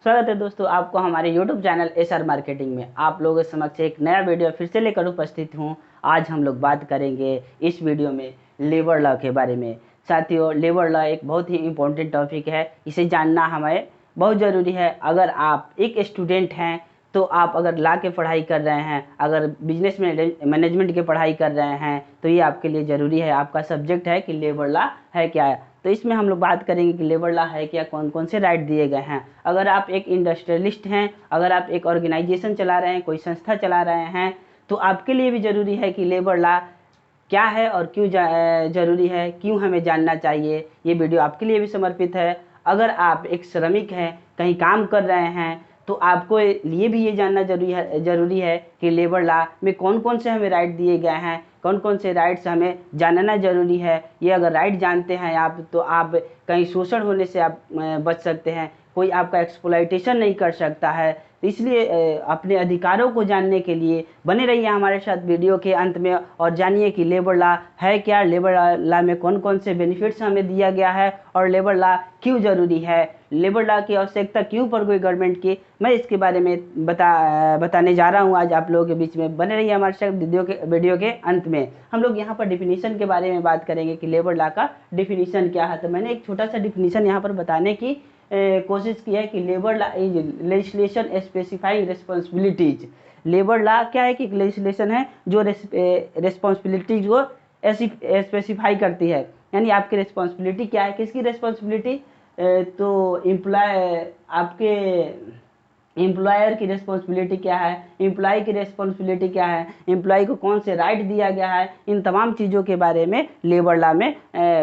स्वागत है दोस्तों आपको हमारे YouTube चैनल एसआर मार्केटिंग में। आप लोगों के समक्ष एक नया वीडियो फिर से लेकर उपस्थित हूँ। आज हम लोग बात करेंगे इस वीडियो में लेबर लॉ के बारे में। साथियों, लेबर लॉ एक बहुत ही इम्पोर्टेंट टॉपिक है, इसे जानना हमें बहुत ज़रूरी है। अगर आप एक स्टूडेंट हैं तो आप अगर लॉ के पढ़ाई कर रहे हैं, अगर बिजनेस मैनेजमेंट की पढ़ाई कर रहे हैं तो ये आपके लिए ज़रूरी है। आपका सब्जेक्ट है कि लेबर लॉ है क्या है। तो इसमें हम लोग बात करेंगे कि लेबर लॉ है क्या, कौन कौन से राइट दिए गए हैं। अगर आप एक इंडस्ट्रियलिस्ट हैं, अगर आप एक ऑर्गेनाइजेशन चला रहे हैं, कोई संस्था चला रहे हैं, तो आपके लिए भी ज़रूरी है कि लेबर लॉ क्या है और क्यों ज़रूरी है, क्यों हमें जानना चाहिए। ये वीडियो आपके लिए भी समर्पित है। अगर आप एक श्रमिक हैं, कहीं काम कर रहे हैं, तो आपको लिए भी ये जानना ज़रूरी है कि लेबर लॉ में कौन कौन से हमें राइट दिए गए हैं, कौन कौन से राइट्स हमें जानना ज़रूरी है। ये अगर राइट जानते हैं आप तो आप कहीं शोषण होने से आप बच सकते हैं, कोई आपका एक्सप्लॉइटेशन नहीं कर सकता है। तो इसलिए अपने अधिकारों को जानने के लिए बने रहिए हमारे साथ वीडियो के अंत में और जानिए कि लेबर लॉ है क्या, लेबर लॉ में कौन कौन से बेनिफिट्स हमें दिया गया है और लेबर लॉ क्यों ज़रूरी है, लेबर लॉ की आवश्यकता क्यों पड़ गई गवर्नमेंट की। मैं इसके बारे में बताने जा रहा हूँ आज आप लोगों के बीच में। बने रहिए हमारे साथ वीडियो के अंत में। हम लोग यहाँ पर डिफिनीशन के बारे में बात करेंगे कि लेबर लॉ का डिफिनीशन क्या है। तो मैंने एक छोटा सा डिफिनीशन यहाँ पर बताने की कोशिश की है कि labour law is legislation specifying responsibilities. Labour law क्या है कि लेजिस्लेशन है जो रिस्पॉन्सिबिलिटीज को स्पेसिफाई करती है। यानी आपकी रिस्पॉन्सिबिलिटी क्या है, किसकी रिस्पॉन्सिबिलिटी, तो आपके एम्प्लॉयर की रिस्पॉन्सिबिलिटी क्या है, एम्प्लॉय की रिस्पॉन्सिबिलिटी क्या है, एम्प्लॉय को कौन से राइट दिया गया है, इन तमाम चीज़ों के बारे में लेबर लॉ में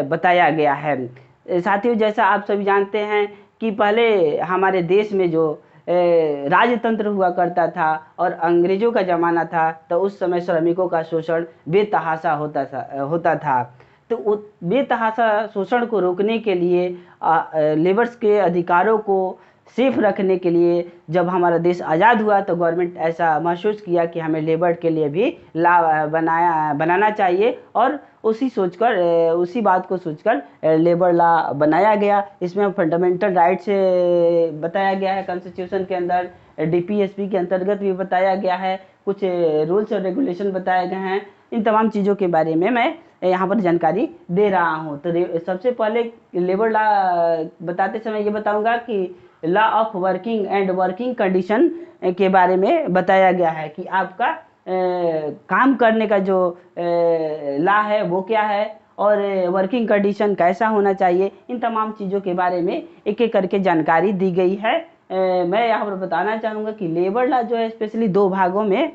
बताया गया है। साथियों, जैसा आप सभी जानते हैं कि पहले हमारे देश में जो राजतंत्र हुआ करता था और अंग्रेज़ों का ज़माना था, तो उस समय श्रमिकों का शोषण बेतहाशा होता था। तो बेतहाशा शोषण को रोकने के लिए, लेबर्स के अधिकारों को सेफ रखने के लिए जब हमारा देश आज़ाद हुआ तो गवर्नमेंट ऐसा महसूस किया कि हमें लेबर के लिए भी लॉ बनाना चाहिए और उसी बात को सोचकर लेबर लॉ बनाया गया। इसमें फंडामेंटल राइट्स बताया गया है कॉन्स्टिट्यूशन के अंदर, डीपीएसपी के अंतर्गत भी बताया गया है, कुछ रूल्स और रेगुलेशन बताए गए हैं। इन तमाम चीज़ों के बारे में मैं यहाँ पर जानकारी दे रहा हूँ। तो सबसे पहले लेबर लॉ बताते समय ये बताऊँगा कि law of working and working condition के बारे में बताया गया है कि आपका काम करने का जो लॉ है वो क्या है और वर्किंग कंडीशन कैसा होना चाहिए। इन तमाम चीज़ों के बारे में एक एक करके जानकारी दी गई है। मैं यहाँ पर बताना चाहूँगा कि लेबर लॉ जो है स्पेशली दो भागों में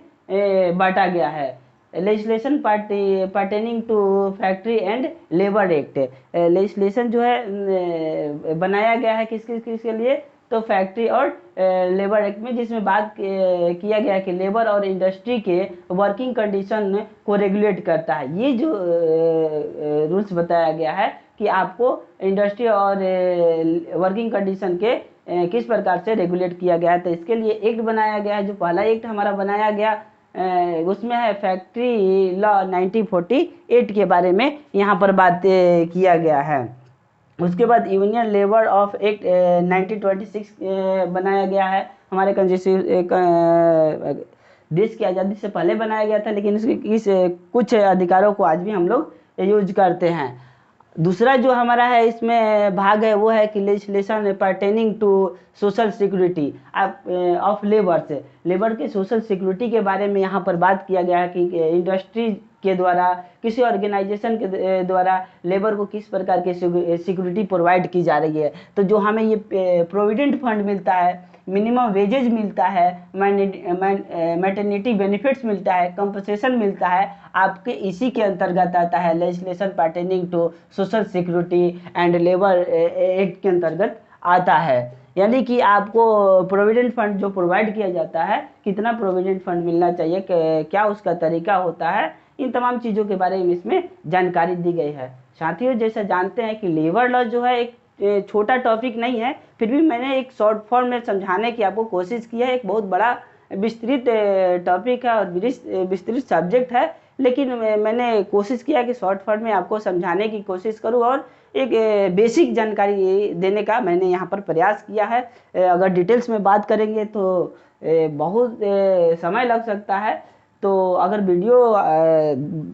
बांटा गया है। Legislation pertaining to factory and labour act. Legislation जो है बनाया गया है किसके लिए, तो फैक्ट्री और लेबर एक्ट में, जिसमें बात किया गया कि लेबर और इंडस्ट्री के वर्किंग कंडीशन को रेगुलेट करता है। ये जो रूल्स बताया गया है कि आपको इंडस्ट्री और वर्किंग कंडीशन के किस प्रकार से रेगुलेट किया गया है। तो इसके लिए एक्ट बनाया गया है। जो पहला एक्ट हमारा बनाया गया उसमें है फैक्ट्री लॉ 1948 के बारे में यहाँ पर बात किया गया है। उसके बाद यूनियन लेबर ऑफ एक्ट 1926 बनाया गया है। हमारे देश की आज़ादी से पहले बनाया गया था, लेकिन इस कुछ अधिकारों को आज भी हम लोग यूज करते हैं। दूसरा जो हमारा है इसमें भाग है वो है कि legislation pertaining to social security of labour के सोशल सिक्योरिटी के बारे में यहाँ पर बात किया गया है कि इंडस्ट्री के द्वारा, किसी ऑर्गेनाइजेशन के द्वारा लेबर को किस प्रकार की सिक्योरिटी प्रोवाइड की जा रही है। तो जो हमें ये प्रोविडेंट फंड मिलता है, मिनिमम वेजेज मिलता है, मैटरनिटी बेनिफिट्स मिलता है, कंपनसेशन मिलता है, आपके इसी के अंतर्गत आता है। Legislation pertaining to social security and labour act के अंतर्गत आता है। यानी कि आपको प्रोविडेंट फंड जो प्रोवाइड किया जाता है, कितना प्रोविडेंट फंड मिलना चाहिए, क्या उसका तरीका होता है, इन तमाम चीज़ों के बारे में इसमें जानकारी दी गई है। साथियों, जैसा जानते हैं कि लेबर लॉ जो है एक छोटा टॉपिक नहीं है, फिर भी मैंने एक शॉर्ट फॉर्म में समझाने की आपको कोशिश की है। एक बहुत बड़ा विस्तृत टॉपिक है और विस्तृत सब्जेक्ट है। लेकिन मैंने कोशिश किया कि शॉर्ट फॉर्म में आपको समझाने की कोशिश करूं और एक बेसिक जानकारी देने का मैंने यहाँ पर प्रयास किया है। अगर डिटेल्स में बात करेंगे तो बहुत समय लग सकता है, तो अगर वीडियो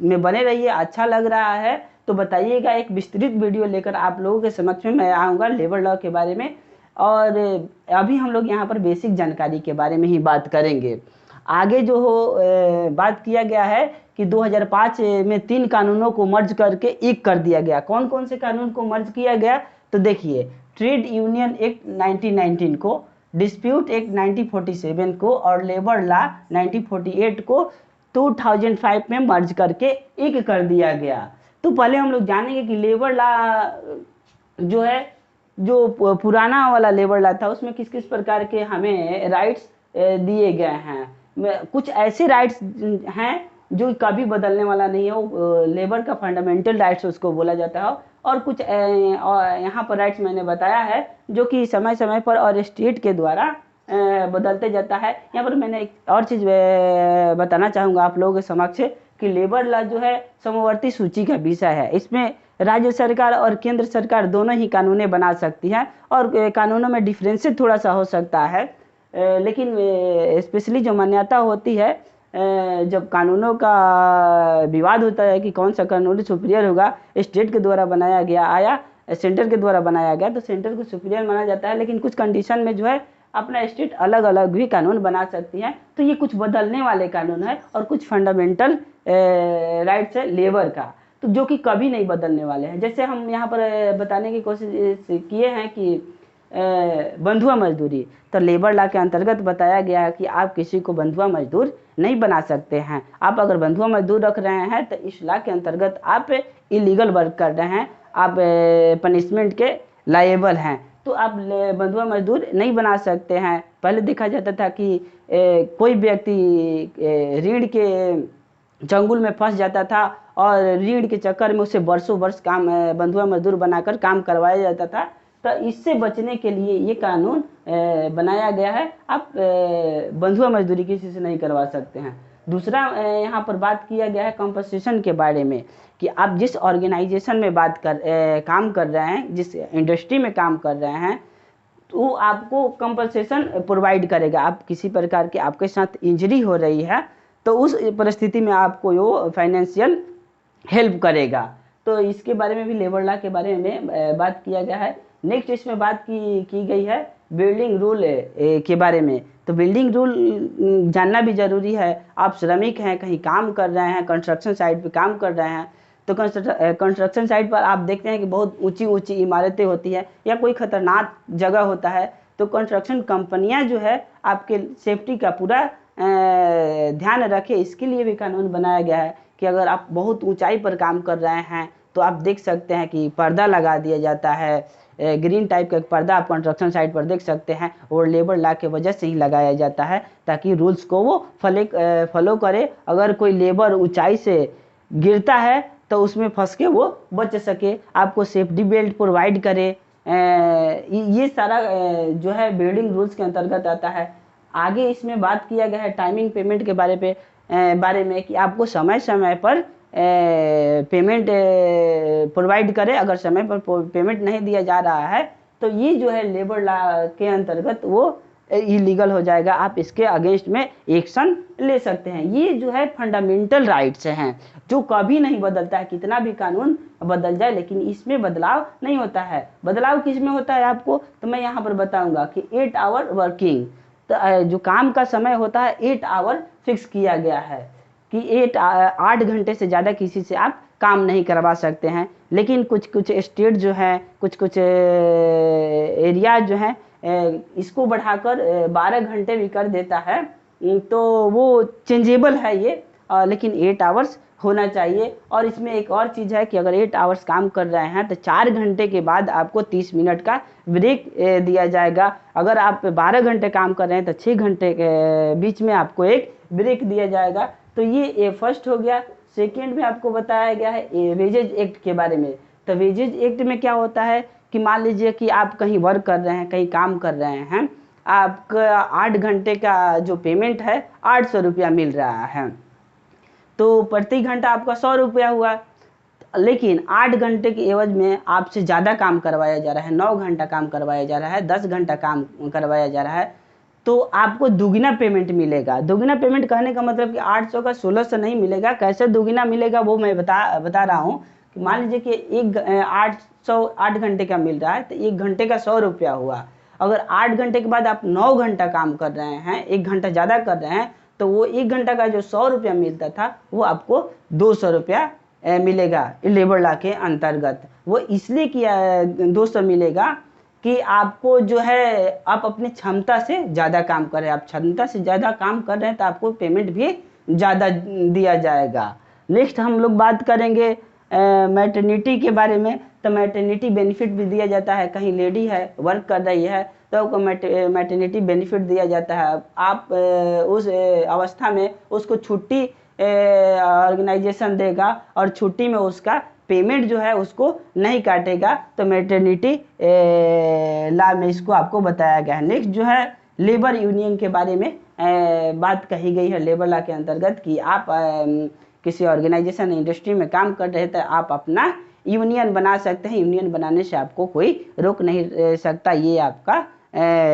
में बने रहिए, अच्छा लग रहा है तो बताइएगा। एक विस्तृत वीडियो लेकर आप लोगों के समक्ष में मैं आऊँगा लेबर लॉ के बारे में। और अभी हम लोग यहाँ पर बेसिक जानकारी के बारे में ही बात करेंगे। आगे जो हो बात किया गया है कि 2005 में 3 कानूनों को मर्ज करके एक कर दिया गया। कौन कौन से कानून को मर्ज किया गया? तो देखिए, ट्रेड यूनियन एक्ट 1919 को, डिस्प्यूट एक्ट 1947 को और लेबर लॉ 1948 को 2005 में मर्ज करके एक कर दिया गया। तो पहले हम लोग जानेंगे कि लेबर लॉ जो है, जो पुराना वाला लेबर लॉ था उसमें किस किस प्रकार के हमें राइट्स दिए गए हैं। कुछ ऐसे राइट्स हैं जो कभी बदलने वाला नहीं है, वो लेबर का फंडामेंटल राइट्स उसको बोला जाता है। और कुछ यहाँ पर राइट्स मैंने बताया है जो कि समय समय पर और स्टेट के द्वारा बदलते जाता है। यहाँ पर मैंने एक और चीज़ बताना चाहूँगा आप लोगों के समक्ष कि लेबर लॉ जो है समवर्ती सूची का विषय है। इसमें राज्य सरकार और केंद्र सरकार दोनों ही कानूनें बना सकती हैं और कानूनों में डिफरेंसेस थोड़ा सा हो सकता है, लेकिन स्पेशली जो मान्यता होती है जब कानूनों का विवाद होता है कि कौन सा कानून सुपीरियर होगा, स्टेट के द्वारा बनाया गया आया सेंटर के द्वारा बनाया गया तो सेंटर को सुपीरियर माना जाता है। लेकिन कुछ कंडीशन में जो है अपना स्टेट अलग अलग भी कानून बना सकती है। तो ये कुछ बदलने वाले कानून है और कुछ फंडामेंटल राइट्स है लेबर का, तो जो कि कभी नहीं बदलने वाले हैं। जैसे हम यहाँ पर बताने की कोशिश किए हैं कि बंधुआ मजदूरी, तो लेबर लॉ के अंतर्गत बताया गया है कि आप किसी को बंधुआ मजदूर नहीं बना सकते हैं। आप अगर बंधुआ मजदूर रख रहे हैं तो इस लॉ के अंतर्गत आप इलीगल वर्क कर रहे हैं, आप पनिशमेंट के लायबल हैं, तो आप बंधुआ मजदूर नहीं बना सकते हैं। पहले देखा जाता था कि कोई व्यक्ति रीढ़ के चंगुल में फंस जाता था और रीढ़ के चक्कर में उसे वर्षों वर्ष काम बंधुआ मजदूर बनाकर काम करवाया जाता था। तो इससे बचने के लिए ये कानून बनाया गया है, आप बंधुआ मजदूरी किसी से नहीं करवा सकते हैं। दूसरा यहाँ पर बात किया गया है कंपनसेशन के बारे में कि आप जिस ऑर्गेनाइजेशन में काम कर रहे हैं, जिस इंडस्ट्री में काम कर रहे हैं, तो आपको कंपनसेशन प्रोवाइड करेगा। आप किसी प्रकार के आपके साथ इंजरी हो रही है तो उस परिस्थिति में आपको वो फाइनेंशियल हेल्प करेगा। तो इसके बारे में भी लेबर लॉ के बारे में बात किया गया है। नेक्स्ट इसमें बात की गई है बिल्डिंग रूल के बारे में। तो बिल्डिंग रूल जानना भी ज़रूरी है। आप श्रमिक हैं, कहीं काम कर रहे हैं, कंस्ट्रक्शन साइट पे काम कर रहे हैं, तो कंस्ट्रक्शन साइट पर आप देखते हैं कि बहुत ऊंची ऊंची इमारतें होती है या कोई खतरनाक जगह होता है, तो कंस्ट्रक्शन कंपनियां जो है आपके सेफ्टी का पूरा ध्यान रखे, इसके लिए भी कानून बनाया गया है कि अगर आप बहुत ऊंचाई पर काम कर रहे हैं तो आप देख सकते हैं कि पर्दा लगा दिया जाता है, ग्रीन टाइप का पर्दा आप कंस्ट्रक्शन साइट पर देख सकते हैं, और लेबर लॉ के वजह से ही लगाया जाता है ताकि रूल्स को वो फॉलो करे। अगर कोई लेबर ऊंचाई से गिरता है तो उसमें फंस के वो बच सके, आपको सेफ्टी बेल्ट प्रोवाइड करे। ये सारा जो है बिल्डिंग रूल्स के अंतर्गत आता है। आगे इसमें बात किया गया है टाइमिंग पेमेंट के बारे में कि आपको समय समय पर पेमेंट प्रोवाइड करे। अगर समय पर पेमेंट नहीं दिया जा रहा है तो ये जो है लेबर लॉ के अंतर्गत वो इलीगल हो जाएगा, आप इसके अगेंस्ट में एक्शन ले सकते हैं। ये जो है फंडामेंटल राइट्स हैं जो कभी नहीं बदलता है, कितना भी कानून बदल जाए लेकिन इसमें बदलाव नहीं होता है। बदलाव किस में होता है आपको तो मैं यहाँ पर बताऊंगा कि 8 आवर वर्किंग, तो जो काम का समय होता है 8 आवर फिक्स किया गया है कि 8 घंटे से ज़्यादा किसी से आप काम नहीं करवा सकते हैं। लेकिन कुछ कुछ स्टेट जो है, कुछ कुछ एरिया जो है इसको बढ़ाकर 12 घंटे भी कर देता है, तो वो चेंजेबल है ये, लेकिन 8 आवर्स होना चाहिए। और इसमें एक और चीज़ है कि अगर 8 आवर्स काम कर रहे हैं तो 4 घंटे के बाद आपको 30 मिनट का ब्रेक दिया जाएगा। अगर आप 12 घंटे काम कर रहे हैं तो 6 घंटे के बीच में आपको एक ब्रेक दिया जाएगा। तो ये फर्स्ट हो गया। सेकेंड में आपको बताया गया है वेजेज एक्ट के बारे में। तो वेजेज एक्ट में क्या होता है कि मान लीजिए कि आप कहीं वर्क कर रहे हैं, कहीं काम कर रहे हैं, आपका 8 घंटे का जो पेमेंट है 800 रुपया मिल रहा है। तो प्रति घंटा आपका 100 रुपया हुआ। लेकिन 8 घंटे के एवज में आपसे ज़्यादा काम करवाया जा रहा है, 9 घंटा काम करवाया जा रहा है, 10 घंटा काम करवाया जा रहा है, तो आपको दुगना पेमेंट मिलेगा। दुगना पेमेंट कहने का मतलब कि 800 का 1600 नहीं मिलेगा। कैसे दुगना मिलेगा वो मैं बता रहा हूँ कि मान लीजिए कि 8 घंटे का मिल रहा है तो 1 घंटे का 100 रुपया हुआ। अगर 8 घंटे के बाद आप 9 घंटा काम कर रहे हैं, 1 घंटा ज़्यादा कर रहे हैं, तो वो 1 घंटा का जो 100 रुपया मिलता था वो आपको 200 रुपया मिलेगा लेबर लॉ के अंतर्गत। वो इसलिए किया 200 मिलेगा कि आपको जो है आप अपनी क्षमता से ज़्यादा काम कर रहे हैं, आप क्षमता से ज़्यादा काम कर रहे हैं तो आपको पेमेंट भी ज़्यादा दिया जाएगा। नेक्स्ट हम लोग बात करेंगे मैटरनिटी के बारे में। तो मैटरनिटी बेनिफिट भी दिया जाता है। कहीं लेडी है, वर्क कर रही है, तो आपको मैटरनिटी बेनिफिट दिया जाता है। आप उस अवस्था में उसको छुट्टी ऑर्गेनाइजेशन देगा और छुट्टी में उसका पेमेंट जो है उसको नहीं काटेगा। तो मैटरनिटी लॉ में इसको आपको बताया गया है। नेक्स्ट जो है लेबर यूनियन के बारे में बात कही गई है लेबर लॉ के अंतर्गत कि आप किसी ऑर्गेनाइजेशन इंडस्ट्री में काम कर रहे हैं तो आप अपना यूनियन बना सकते हैं। यूनियन बनाने से आपको कोई रोक नहीं सकता, ये आपका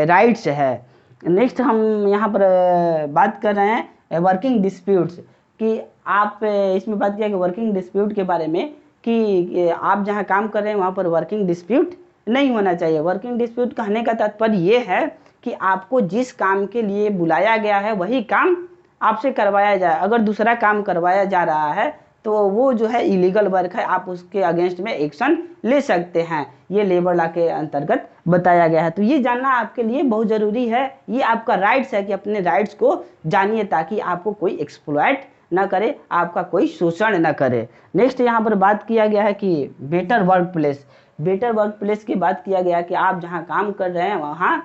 राइट्स है। नेक्स्ट हम यहाँ पर बात कर रहे हैं वर्किंग डिस्प्यूट्स कि आप इसमें बात किया कि वर्किंग डिस्प्यूट के बारे में कि आप जहाँ काम कर रहे हैं वहाँ पर वर्किंग डिस्प्यूट नहीं होना चाहिए। वर्किंग डिस्प्यूट कहने का तात्पर्य ये है कि आपको जिस काम के लिए बुलाया गया है वही काम आपसे करवाया जाए। अगर दूसरा काम करवाया जा रहा है तो वो जो है इलीगल वर्क है, आप उसके अगेंस्ट में एक्शन ले सकते हैं। ये लेबर लॉ के अंतर्गत बताया गया है। तो ये जानना आपके लिए बहुत ज़रूरी है। ये आपका राइट्स है कि अपने राइट्स को जानिए ताकि आपको कोई एक्सप्लॉइट ना करे, आपका कोई शोषण ना करे। नेक्स्ट यहाँ पर बात किया गया है कि better work place. Better work place की बात किया गया कि आप जहाँ काम कर रहे हैं वहाँ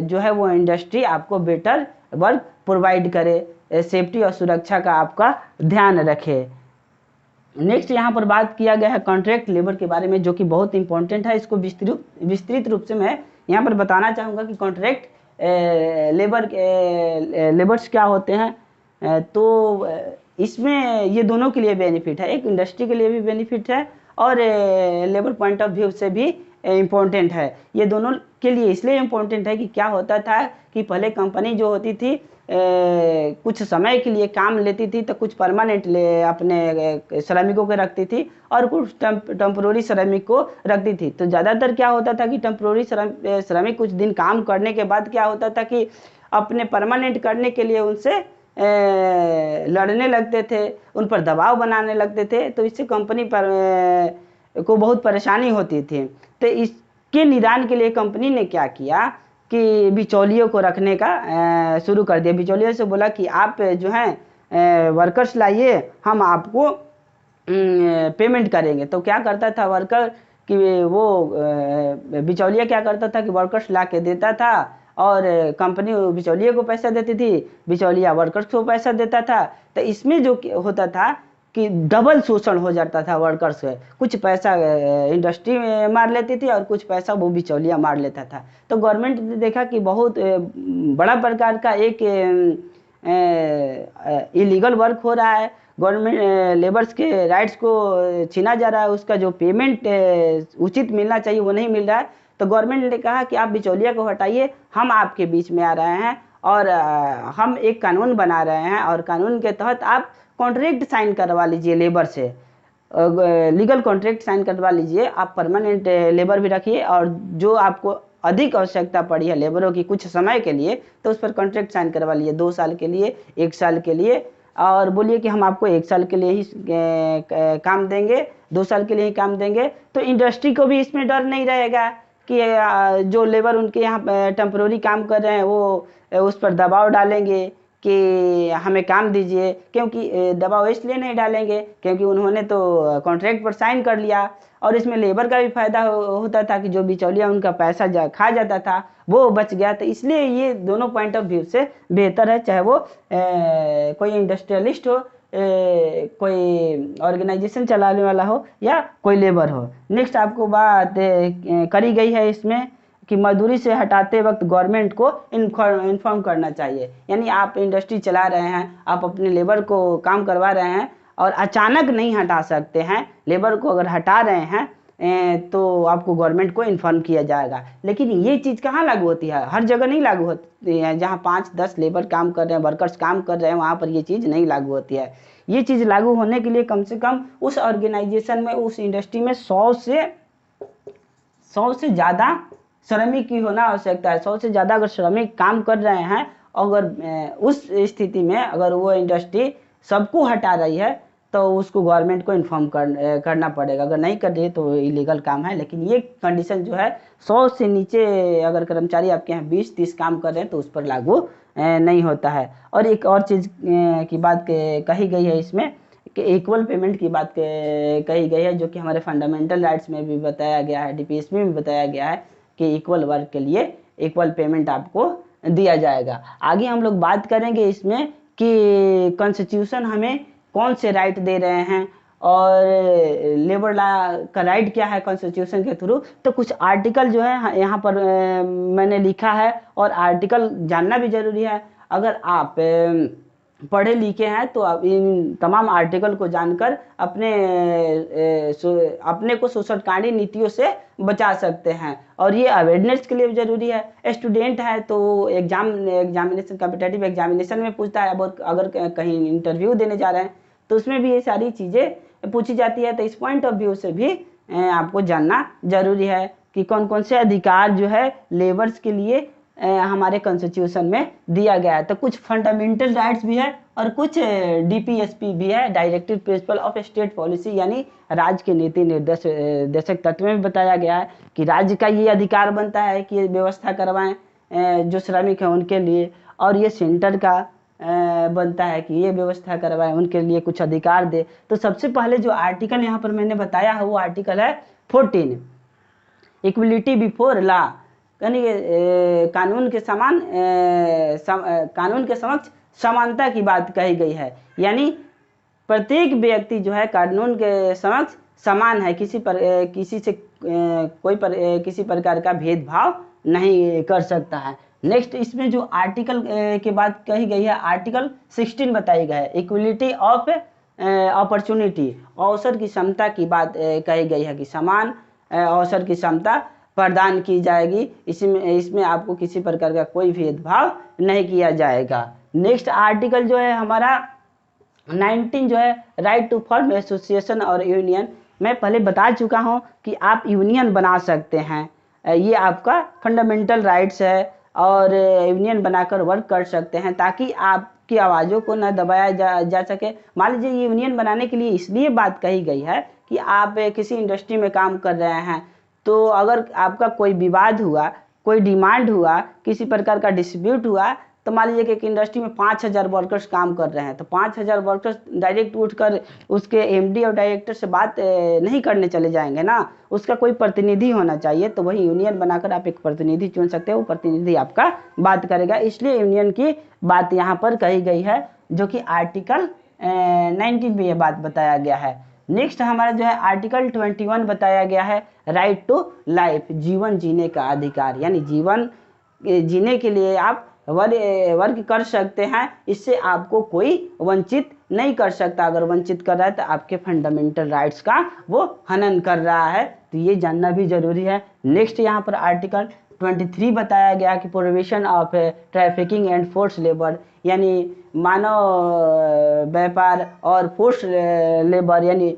जो है वो इंडस्ट्री आपको बेटर वर्क प्रोवाइड करे, सेफ्टी और सुरक्षा का आपका ध्यान रखे। नेक्स्ट यहाँ पर बात किया गया है कॉन्ट्रैक्ट लेबर के बारे में, जो कि बहुत इंपॉर्टेंट है। इसको विस्तृत रूप से मैं यहाँ पर बताना चाहूँगा कि कॉन्ट्रैक्ट लेबर्स क्या होते हैं। तो इसमें ये दोनों के लिए बेनिफिट है, एक इंडस्ट्री के लिए भी बेनिफिट है और लेबर पॉइंट ऑफ व्यू से भी इम्पोर्टेंट है। ये दोनों के लिए इसलिए इम्पोर्टेंट है कि क्या होता था कि पहले कंपनी जो होती थी कुछ समय के लिए काम लेती थी, तो कुछ परमानेंट अपने श्रमिकों को रखती थी और कुछ टेम्पोररी श्रमिक को रखती थी। तो ज़्यादातर क्या होता था कि टेम्पोररी श्रमिक कुछ दिन काम करने के बाद क्या होता था कि अपने परमानेंट करने के लिए उनसे लड़ने लगते थे, उन पर दबाव बनाने लगते थे। तो इससे कंपनी पर को बहुत परेशानी होती थी। तो इसके निदान के लिए कंपनी ने क्या किया कि बिचौलियों को रखने का शुरू कर दिया। बिचौलियों से बोला कि आप जो हैं वर्कर्स लाइए, हम आपको पेमेंट करेंगे। तो क्या करता था वर्कर कि वो बिचौलिया क्या करता था कि वर्कर्स ला के देता था और कंपनी बिचौलिए को पैसा देती थी, बिचौलिया वर्कर्स को पैसा देता था। तो इसमें जो होता था कि डबल शोषण हो जाता था वर्कर्स से। कुछ पैसा इंडस्ट्री में मार लेती थी और कुछ पैसा वो बिचौलिया मार लेता था। तो गवर्नमेंट ने देखा कि बहुत बड़ा प्रकार का एक इलीगल वर्क हो रहा है, गवर्नमेंट लेबर्स के राइट्स को छीना जा रहा है, उसका जो पेमेंट उचित मिलना चाहिए वो नहीं मिल रहा है। तो गवर्नमेंट ने कहा कि आप बिचौलिया को हटाइए, हम आपके बीच में आ रहे हैं और हम एक कानून बना रहे हैं और कानून के तहत आप कॉन्ट्रैक्ट साइन करवा लीजिए लेबर से, लीगल कॉन्ट्रैक्ट साइन करवा लीजिए। आप परमानेंट लेबर भी रखिए और जो आपको अधिक आवश्यकता पड़ी है लेबरों की कुछ समय के लिए तो उस पर कॉन्ट्रैक्ट साइन करवा लीजिए, 2 साल के लिए, 1 साल के लिए, और बोलिए कि हम आपको 1 साल के लिए ही काम देंगे, 2 साल के लिए ही काम देंगे। तो इंडस्ट्री को भी इसमें डर नहीं रहेगा कि जो लेबर उनके यहाँ टेम्पोररी काम कर रहे हैं वो उस पर दबाव डालेंगे कि हमें काम दीजिए, क्योंकि दबाव इसलिए नहीं डालेंगे क्योंकि उन्होंने तो कॉन्ट्रैक्ट पर साइन कर लिया। और इसमें लेबर का भी फायदा होता था कि जो बिचौलिया उनका पैसा खा जाता था वो बच गया। तो इसलिए ये दोनों पॉइंट ऑफ व्यू से बेहतर है, चाहे वो कोई इंडस्ट्रियलिस्ट हो, कोई ऑर्गेनाइजेशन चलाने वाला हो या कोई लेबर हो। नेक्स्ट आपको बात करी गई है इसमें कि मजदूरी से हटाते वक्त गवर्नमेंट को इन्फॉर्म करना चाहिए। यानी आप इंडस्ट्री चला रहे हैं, आप अपने लेबर को काम करवा रहे हैं और अचानक नहीं हटा सकते हैं, लेबर को अगर हटा रहे हैं तो आपको गवर्नमेंट को इन्फॉर्म किया जाएगा। लेकिन ये चीज़ कहाँ लागू होती है? हर जगह नहीं लागू होती है। जहाँ 5-10 लेबर काम कर रहे हैं, वर्कर्स काम कर रहे हैं, वहाँ पर ये चीज़ नहीं लागू होती है। ये चीज़ लागू होने के लिए कम से कम उस ऑर्गेनाइजेशन में, उस इंडस्ट्री में 100 से ज़्यादा श्रमिक की होना आवश्यकता है। 100 से ज़्यादा अगर श्रमिक काम कर रहे हैं, अगर उस स्थिति में अगर वो इंडस्ट्री सबको हटा रही है तो उसको गवर्नमेंट को इन्फॉर्म करना पड़ेगा। अगर नहीं कर रही है तो इलीगल काम है। लेकिन ये कंडीशन जो है 100 से नीचे अगर कर्मचारी आपके यहाँ 20-30 काम कर रहे हैं तो उस पर लागू नहीं होता है। और एक और चीज़ की बात कही गई है इसमें कि इक्वल पेमेंट की बात कही गई है, जो कि हमारे फंडामेंटल राइट्स में भी बताया गया है, डीपीएसपी में भी बताया गया है कि इक्वल वर्क के लिए इक्वल पेमेंट आपको दिया जाएगा। आगे हम लोग बात करेंगे इसमें कि कॉन्स्टिट्यूशन हमें कौन से राइट दे रहे हैं और लेबर लॉ का राइट क्या है कॉन्स्टिट्यूशन के थ्रू। तो कुछ आर्टिकल जो है यहाँ पर मैंने लिखा है, और आर्टिकल जानना भी जरूरी है। अगर आप पढ़े लिखे हैं तो आप इन तमाम आर्टिकल को जानकर अपने को शोषणकारी नीतियों से बचा सकते हैं। और ये अवेयरनेस के लिए भी जरूरी है। स्टूडेंट है तो एग्जामिनेशन, कॉम्पिटिटिव एग्जामिनेशन में पूछता है, अगर कहीं इंटरव्यू देने जा रहे हैं तो उसमें भी ये सारी चीज़ें पूछी जाती है। तो इस पॉइंट ऑफ व्यू से भी आपको जानना जरूरी है कि कौन कौन से अधिकार जो है लेबर्स के लिए हमारे कॉन्स्टिट्यूशन में दिया गया है। तो कुछ फंडामेंटल राइट्स भी है और कुछ डीपीएसपी भी है, directive principle of state policy, यानी राज्य के नीति निर्देशक तत्व में भी बताया गया है कि राज्य का ये अधिकार बनता है कि ये व्यवस्था करवाएं जो श्रमिक हैं उनके लिए, और ये सेंटर का बनता है कि ये व्यवस्था करवाएं उनके लिए, कुछ अधिकार दे। तो सबसे पहले जो आर्टिकल यहाँ पर मैंने बताया है वो आर्टिकल है 14, इक्वलिटी बिफोर लॉ, यानी कानून के समक्ष समानता की बात कही गई है। यानी प्रत्येक व्यक्ति जो है कानून के समक्ष समान है, किसी प्रकार का भेदभाव नहीं कर सकता है। नेक्स्ट इसमें जो आर्टिकल के बात कही गई है, आर्टिकल 16 बताई गई है, इक्वलिटी ऑफ अपॉर्चुनिटी, अवसर की क्षमता की बात कही गई है कि समान अवसर की क्षमता प्रदान की जाएगी। इसमें आपको किसी प्रकार का कोई भेदभाव नहीं किया जाएगा। नेक्स्ट आर्टिकल जो है हमारा 19 जो है राइट टू फॉर्म एसोसिएशन और यूनियन। मैं पहले बता चुका हूँ कि आप यूनियन बना सकते हैं, ये आपका फंडामेंटल राइट्स है, और यूनियन बनाकर वर्क कर सकते हैं ताकि आपकी आवाज़ों को न दबाया जा सके। मान लीजिए ये यूनियन बनाने के लिए इसलिए बात कही गई है कि आप किसी इंडस्ट्री में काम कर रहे हैं, तो अगर आपका कोई विवाद हुआ, कोई डिमांड हुआ, किसी प्रकार का डिस्प्यूट हुआ, तो मान लीजिए कि एक इंडस्ट्री में 5000 वर्कर्स काम कर रहे हैं, तो 5000 वर्कर्स डायरेक्ट उठकर उसके एमडी और डायरेक्टर से बात नहीं करने चले जाएंगे ना, उसका कोई प्रतिनिधि होना चाहिए। तो वही यूनियन बनाकर आप एक प्रतिनिधि चुन सकते हो, वो प्रतिनिधि आपका बात करेगा। इसलिए यूनियन की बात यहाँ पर कही गई है, जो कि आर्टिकल 19 में ये बात बताया गया है। नेक्स्ट हमारा जो है आर्टिकल 21 बताया गया है, राइट टू लाइफ, जीवन जीने का अधिकार, यानी जीवन जीने के लिए आप वर्क कर सकते हैं, इससे आपको कोई वंचित नहीं कर सकता। अगर वंचित कर रहा है तो आपके फंडामेंटल राइट्स का वो हनन कर रहा है, तो ये जानना भी जरूरी है। नेक्स्ट यहाँ पर आर्टिकल 23 बताया गया कि prohibition of trafficking and force labour, यानी मानव व्यापार और फोर्स लेबर, यानी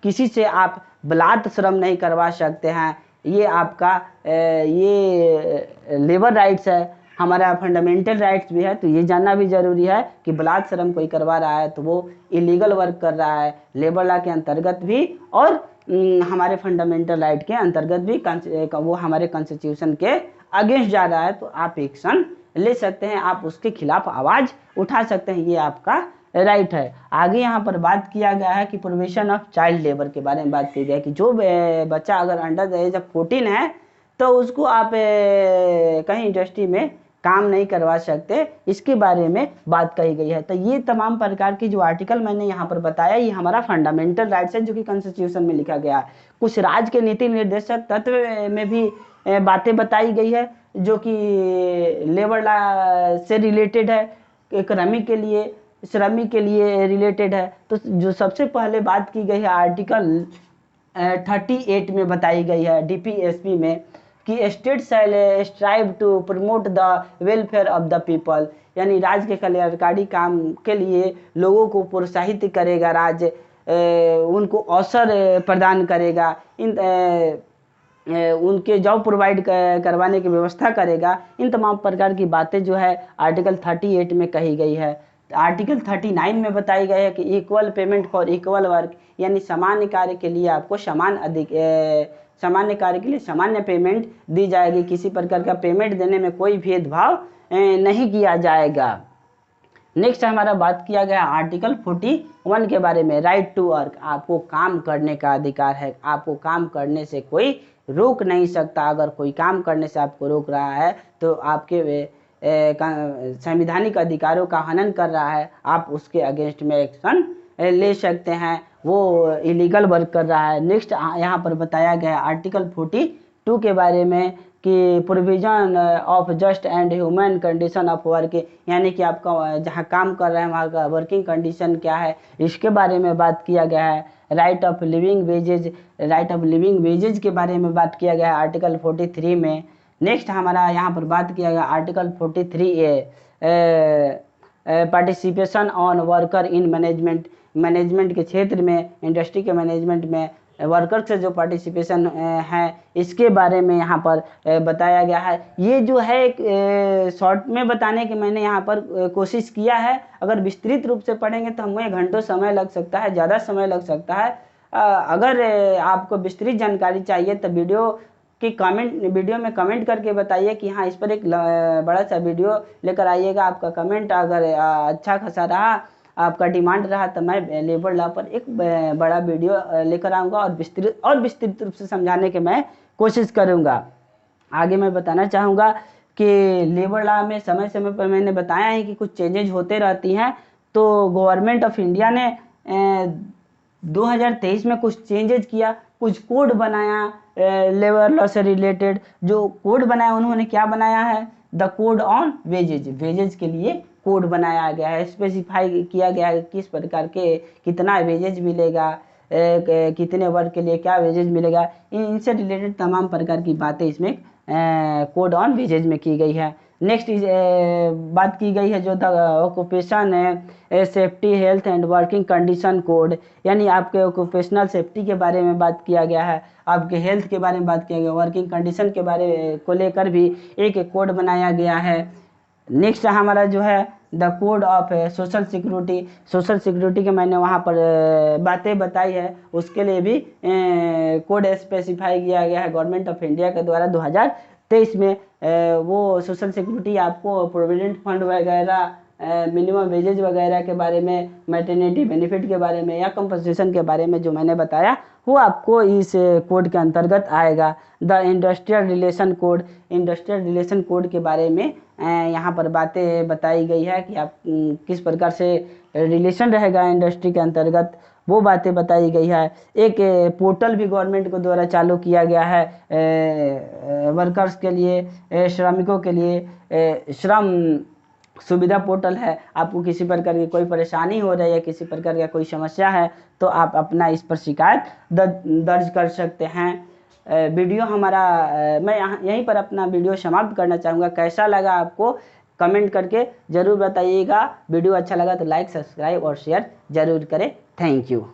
किसी से आप बलात् श्रम नहीं करवा सकते हैं। ये आपका ये लेबर राइट्स है, हमारा फंडामेंटल राइट्स भी है। तो ये जानना भी जरूरी है कि बलात् श्रम कोई करवा रहा है तो वो इलीगल वर्क कर रहा है, लेबर लॉ के अंतर्गत भी और हमारे फंडामेंटल राइट के अंतर्गत भी, वो हमारे कॉन्स्टिट्यूशन के अगेंस्ट जा रहा है तो आप एक्शन ले सकते हैं, आप उसके खिलाफ आवाज़ उठा सकते हैं, ये आपका राइट है। आगे यहाँ पर बात किया गया है कि प्रोहिबिशन ऑफ चाइल्ड लेबर के बारे में बात की गई है कि जो बच्चा अगर अंडर द एज ऑफ 14 है तो उसको आप कहीं इंडस्ट्री में काम नहीं करवा सकते, इसके बारे में बात कही गई है। तो ये तमाम प्रकार की जो आर्टिकल मैंने यहाँ पर बताया, ये हमारा फंडामेंटल राइट्स है जो कि कॉन्स्टिट्यूशन में लिखा गया है। कुछ राज्य के नीति निर्देशक तत्व में भी बातें बताई गई है जो कि लेबर लॉ से रिलेटेड है, श्रमिक के लिए रिलेटेड है। तो जो सबसे पहले बात की गई है आर्टिकल 38 में बताई गई है डीपीएसपी में कि state shall strive to promote the welfare of the people, यानी राज्य के कल्याणकारी काम के लिए लोगों को प्रोत्साहित करेगा, राज्य उनको अवसर प्रदान करेगा, उनके जॉब प्रोवाइड करवाने की व्यवस्था करेगा। इन तमाम प्रकार की बातें जो है आर्टिकल 38 में कही गई है। आर्टिकल 39 में बताई गई है कि equal payment for equal work, यानी सामान्य कार्य के लिए आपको सामान्य कार्य के लिए सामान्य पेमेंट दी जाएगी, किसी प्रकार का पेमेंट देने में कोई भेदभाव नहीं किया जाएगा। नेक्स्ट हमारा बात किया गया आर्टिकल 41 के बारे में, राइट टू वर्क, आपको काम करने का अधिकार है, आपको काम करने से कोई रोक नहीं सकता। अगर कोई काम करने से आपको रोक रहा है तो आपके संवैधानिक अधिकारों का हनन कर रहा है, आप उसके अगेंस्ट में एक्शन ले सकते हैं, वो इलीगल वर्क कर रहा है। नेक्स्ट यहाँ पर बताया गया आर्टिकल 42 के बारे में कि provision of just and human condition of work, यानी कि आपका जहाँ काम कर रहे हैं वहाँ का वर्किंग कंडीशन क्या है, इसके बारे में बात किया गया है। राइट ऑफ लिविंग वेजेज के बारे में बात किया गया है आर्टिकल 43 में। नेक्स्ट हमारा यहाँ पर बात किया गया article 43A, participation on worker in management के क्षेत्र में, इंडस्ट्री के मैनेजमेंट में वर्कर से जो पार्टिसिपेशन है इसके बारे में यहाँ पर बताया गया है। ये जो है एक शॉर्ट में बताने की मैंने यहाँ पर कोशिश किया है। अगर विस्तृत रूप से पढ़ेंगे तो हमें घंटों समय लग सकता है, ज़्यादा समय लग सकता है। अगर आपको विस्तृत जानकारी चाहिए तो वीडियो में कमेंट करके बताइए कि हाँ इस पर एक बड़ा सा वीडियो लेकर आइएगा। आपका कमेंट अगर अच्छा खासा रहा, आपका डिमांड रहा, तो मैं लेबर लॉ पर एक बड़ा वीडियो लेकर आऊँगा और विस्तृत रूप से समझाने की मैं कोशिश करूँगा। आगे मैं बताना चाहूँगा कि लेबर लॉ में समय समय पर मैंने बताया है कि कुछ चेंजेज होते रहती हैं। तो गवर्नमेंट ऑफ इंडिया ने 2023 में कुछ चेंजेज किया, कुछ कोड बनाया लेबर लॉ से रिलेटेड। जो कोड बनाया उन्होंने क्या बनाया है, द कोड ऑन वेजेज के लिए कोड बनाया गया है। स्पेसिफाई किया गया है किस प्रकार के कितना वेजेज मिलेगा, कितने वर्क के लिए क्या वेजेज मिलेगा, इनसे रिलेटेड तमाम प्रकार की बातें इसमें कोड ऑन वेजेज में की गई है। नेक्स्ट बात की गई है जो the occupation safety health and working condition code, यानी आपके ऑक्यूपेशनल सेफ्टी के बारे में बात किया गया है, आपके हेल्थ के बारे में बात किया गया, वर्किंग कंडीशन के बारे को लेकर भी एक कोड बनाया गया है। नेक्स्ट हमारा जो है the code of social security के मैंने वहाँ पर बातें बताई है, उसके लिए भी कोड स्पेसिफाई किया गया है गवर्नमेंट ऑफ इंडिया के द्वारा 2023 में। वो सोशल सिक्योरिटी आपको प्रोविडेंट फंड वगैरह, मिनिमम वेजेज वगैरह के बारे में, मैटरनिटी बेनिफिट के बारे में या कंपनसेशन के बारे में जो मैंने बताया वो आपको इस कोड के अंतर्गत आएगा। द इंडस्ट्रियल रिलेशन कोड के बारे में यहाँ पर बातें बताई गई है कि आप किस प्रकार से रिलेशन रहेगा इंडस्ट्री के अंतर्गत, वो बातें बताई गई है। एक पोर्टल भी गवर्नमेंट को द्वारा चालू किया गया है वर्कर्स के लिए, श्रमिकों के लिए, श्रम सुविधा पोर्टल है। आपको किसी प्रकार की कोई परेशानी हो रही है, किसी प्रकार का कोई समस्या है तो आप अपना इस पर शिकायत दर्ज कर सकते हैं। वीडियो हमारा मैं यहीं पर अपना वीडियो समाप्त करना चाहूँगा। कैसा लगा आपको कमेंट करके ज़रूर बताइएगा। वीडियो अच्छा लगा तो लाइक, सब्सक्राइब और शेयर ज़रूर करें। Thank you.